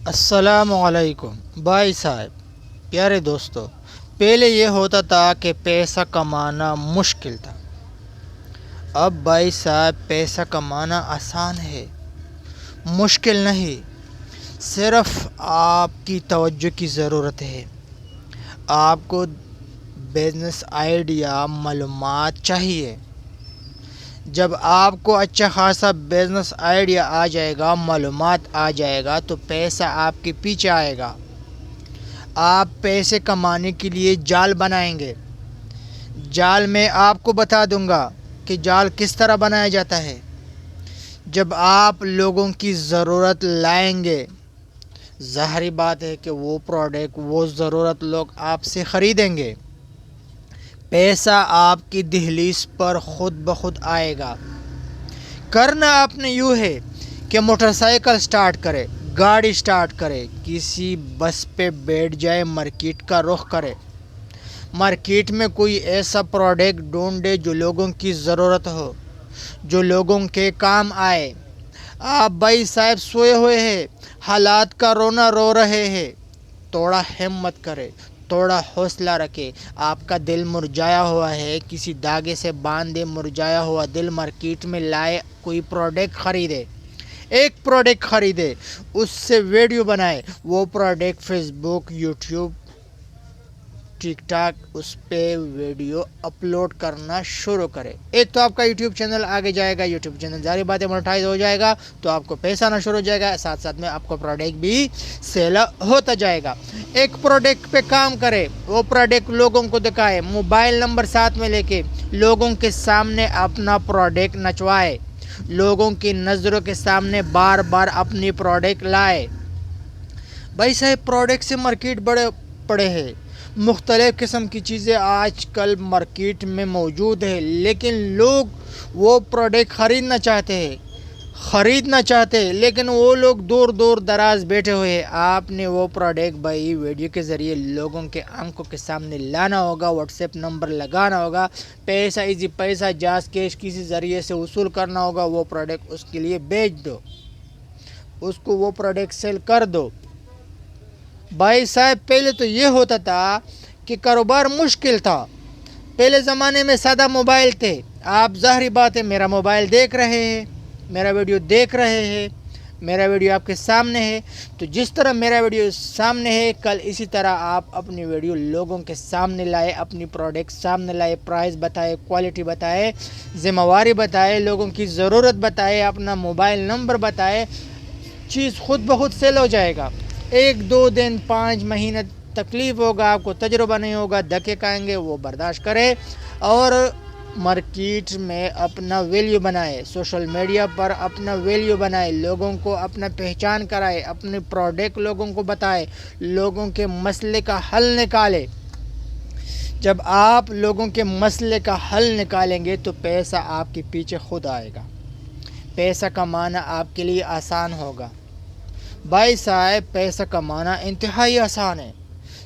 السلام علیکم بھائی صاحب، پیارے دوستو۔ پہلے یہ ہوتا تھا کہ پیسہ کمانا مشکل تھا۔ اب بھائی صاحب پیسہ کمانا آسان ہے، مشکل نہیں۔ صرف آپ کی توجہ کی ضرورت ہے۔ آپ کو بزنس آئیڈیا معلومات چاہیے۔ جب آپ کو اچھا خاصا بزنس آئیڈیا آ جائے گا، معلومات آ جائے گا، تو پیسہ آپ کے پیچھے آئے گا۔ آپ پیسے کمانے کے لیے جال بنائیں گے۔ جال میں آپ کو بتا دوں گا کہ جال کس طرح بنایا جاتا ہے۔ جب آپ لوگوں کی ضرورت لائیں گے، ظاہری بات ہے کہ وہ پروڈکٹ، وہ ضرورت لوگ آپ سے خریدیں گے۔ پیسہ آپ کی دہلیز پر خود بخود آئے گا۔ کرنا آپ نے یوں ہے کہ موٹر سائیکل سٹارٹ کرے، گاڑی سٹارٹ کرے، کسی بس پہ بیٹھ جائے، مارکیٹ کا رخ کرے۔ مارکیٹ میں کوئی ایسا پروڈکٹ ڈھونڈے جو لوگوں کی ضرورت ہو، جو لوگوں کے کام آئے۔ آپ بھائی صاحب سوئے ہوئے ہیں، حالات کا رونا رو رہے ہیں، تھوڑا ہمت کرے، تھوڑا حوصلہ رکھے۔ آپ کا دل مرجھایا ہوا ہے، کسی دھاگے سے باندھے مرجھایا ہوا دل مارکیٹ میں لائے، کوئی پروڈکٹ خریدے، ایک پروڈکٹ خریدے، اس سے ویڈیو بنائے، وہ پروڈکٹ فیس بک، یوٹیوب، ٹک ٹاک، اس پہ ویڈیو اپلوڈ کرنا شروع کرے۔ ایک تو آپ کا یوٹیوب چینل آگے جائے گا، یوٹیوب چینل ظاہر بات ہے مونیٹائز ہو جائے گا، تو آپ کو پیسہ آنا شروع ہو جائے گا، ساتھ ساتھ میں آپ کو پروڈکٹ بھی سیل ہوتا جائے گا۔ ایک پروڈکٹ پہ کام کرے، وہ پروڈکٹ لوگوں کو دکھائے، موبائل نمبر ساتھ میں لے کے لوگوں کے سامنے اپنا پروڈکٹ نچوائے، لوگوں کی نظروں کے سامنے بار بار اپنی پروڈکٹ لائے۔ بھائی صاحب پروڈکٹ سے مارکیٹ بڑے پڑے ہیں، مختلف قسم کی چیزیں آج کل مارکیٹ میں موجود ہیں، لیکن لوگ وہ پروڈکٹ خریدنا چاہتے ہیں، لیکن وہ لوگ دور دور دراز بیٹھے ہوئے ہیں۔ آپ نے وہ پروڈکٹ بھائی ویڈیو کے ذریعے لوگوں کے آنکھوں کے سامنے لانا ہوگا، واٹس ایپ نمبر لگانا ہوگا، پیسہ ایزی پیسہ جاز کیش کسی ذریعے سے وصول کرنا ہوگا، وہ پروڈکٹ اس کے لیے بیچ دو، اس کو وہ پروڈکٹ سیل کر دو۔ بھائی صاحب پہلے تو یہ ہوتا تھا کہ کاروبار مشکل تھا۔ پہلے زمانے میں سادہ موبائل تھے۔ آپ ظاہری بات ہے میرا موبائل دیکھ رہے ہیں، میرا ویڈیو دیکھ رہے ہیں، میرا ویڈیو آپ کے سامنے ہے، تو جس طرح میرا ویڈیو سامنے ہے، کل اسی طرح آپ اپنی ویڈیو لوگوں کے سامنے لائے، اپنی پروڈکٹ سامنے لائے، پرائز بتائے، کوالٹی بتائے، ذمہ واری بتائے، لوگوں کی ضرورت بتائے، اپنا موبائل نمبر بتائے، چیز خود بخود سیل ہو جائے گا۔ 1-2 دن 5 مہینے تکلیف ہوگا، آپ کو تجربہ نہیں ہوگا، دھکے کھائیں گے، وہ برداشت کرے اور مارکیٹ میں اپنا ویلیو بنائے، سوشل میڈیا پر اپنا ویلیو بنائے، لوگوں کو اپنا پہچان کرائے، اپنے پروڈکٹ لوگوں کو بتائے، لوگوں کے مسئلے کا حل نکالے۔ جب آپ لوگوں کے مسئلے کا حل نکالیں گے تو پیسہ آپ کے پیچھے خود آئے گا، پیسہ کمانا آپ کے لیے آسان ہوگا۔ بھائی صاحب پیسہ کمانا انتہائی آسان ہے،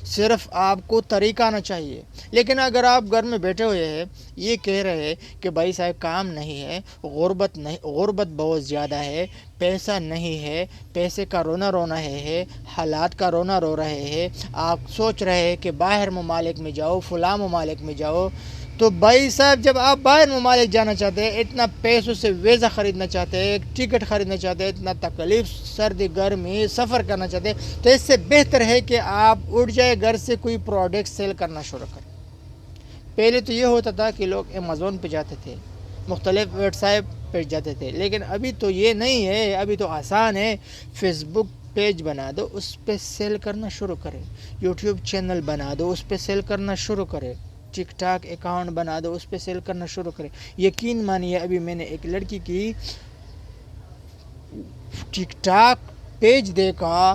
صرف آپ کو طریقہ آنا چاہیے۔ لیکن اگر آپ گھر میں بیٹھے ہوئے ہیں، یہ کہہ رہے ہیں کہ بھائی صاحب کام نہیں ہے، غربت بہت زیادہ ہے، پیسہ نہیں ہے، پیسے کا رونا ہے، حالات کا رونا رو رہے ہیں، آپ سوچ رہے ہیں کہ باہر ممالک میں جاؤ، فلاں ممالک میں جاؤ، تو بھائی صاحب جب آپ باہر ممالک جانا چاہتے ہیں، اتنا پیسوں سے ویزا خریدنا چاہتے ہیں، ایک ٹکٹ خریدنا چاہتے ہیں، اتنا تکلیف، سردی گرمی سفر کرنا چاہتے ہیں، تو اس سے بہتر ہے کہ آپ اٹھ جائے گھر سے کوئی پروڈکٹ سیل کرنا شروع کریں۔ پہلے تو یہ ہوتا تھا کہ لوگ امیزون پہ جاتے تھے، مختلف ویب سائٹ پہ جاتے تھے، لیکن ابھی تو یہ نہیں ہے، ابھی تو آسان ہے۔ فیس بک پیج بنا دو، اس پہ سیل کرنا شروع کریں، یوٹیوب چینل بنا دو، اس پہ سیل کرنا شروع کریں، ٹک ٹاک اکاؤنٹ بنا دو، اس پہ سیل کرنا شروع کریں۔ یقین مانیے ابھی میں نے ایک لڑکی کی ٹک ٹاک پیج دیکھا،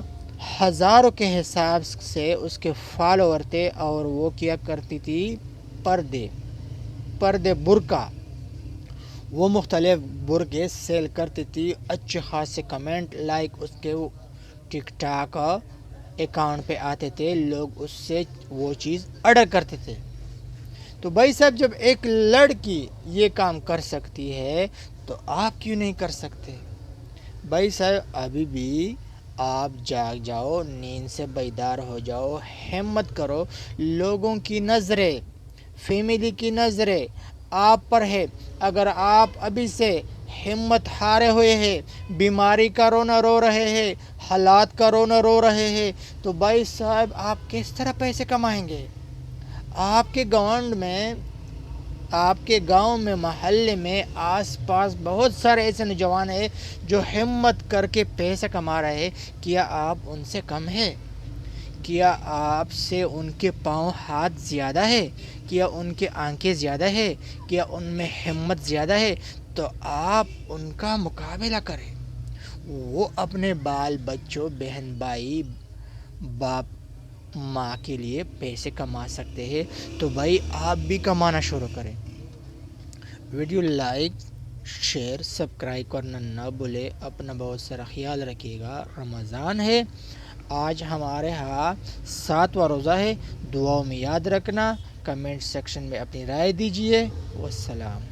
ہزاروں کے حساب سے اس کے فالوور تھے، اور وہ کیا کرتی تھی، پردے برقع، وہ مختلف برقعے سیل کرتی تھی، اچھے خاصے کمنٹ لائک اس کے ٹک ٹاک اکاؤنٹ پہ آتے تھے، لوگ اس سے وہ چیز آرڈر کرتے تھے۔ تو بھائی صاحب جب ایک لڑکی یہ کام کر سکتی ہے تو آپ کیوں نہیں کر سکتے؟ بھائی صاحب ابھی بھی آپ جاگ جاؤ، نیند سے بیدار ہو جاؤ، ہمت کرو۔ لوگوں کی نظریں، فیملی کی نظریں آپ پر ہے۔ اگر آپ ابھی سے ہمت ہارے ہوئے ہیں، بیماری کا رونا رو رہے ہیں، حالات کا رونا رو رہے ہیں، تو بھائی صاحب آپ کس طرح پیسے کمائیں گے؟ آپ کے گاؤں میں، آپ کے گاؤں میں، محلے میں، آس پاس بہت سارے ایسے نوجوان ہیں جو ہمت کر کے پیسہ کما رہے ہیں۔ کیا آپ ان سے کم ہے؟ کیا آپ سے ان کے پاؤں ہاتھ زیادہ ہے؟ کیا ان کے آنکھیں زیادہ ہے؟ کیا ان میں ہمت زیادہ ہے؟ تو آپ ان کا مقابلہ کریں۔ وہ اپنے بال بچوں، بہن بھائی، باپ ماں کے لیے پیسے کما سکتے ہیں، تو بھائی آپ بھی کمانا شروع کریں۔ ویڈیو لائک، شیئر، سبسکرائب کرنا نہ بھولے۔ اپنا بہت سارا خیال رکھیے گا۔ رمضان ہے، آج ہمارے ہاں 7واں روزہ ہے۔ دعاؤں میں یاد رکھنا، کمنٹ سیکشن میں اپنی رائے دیجیے۔ والسلام۔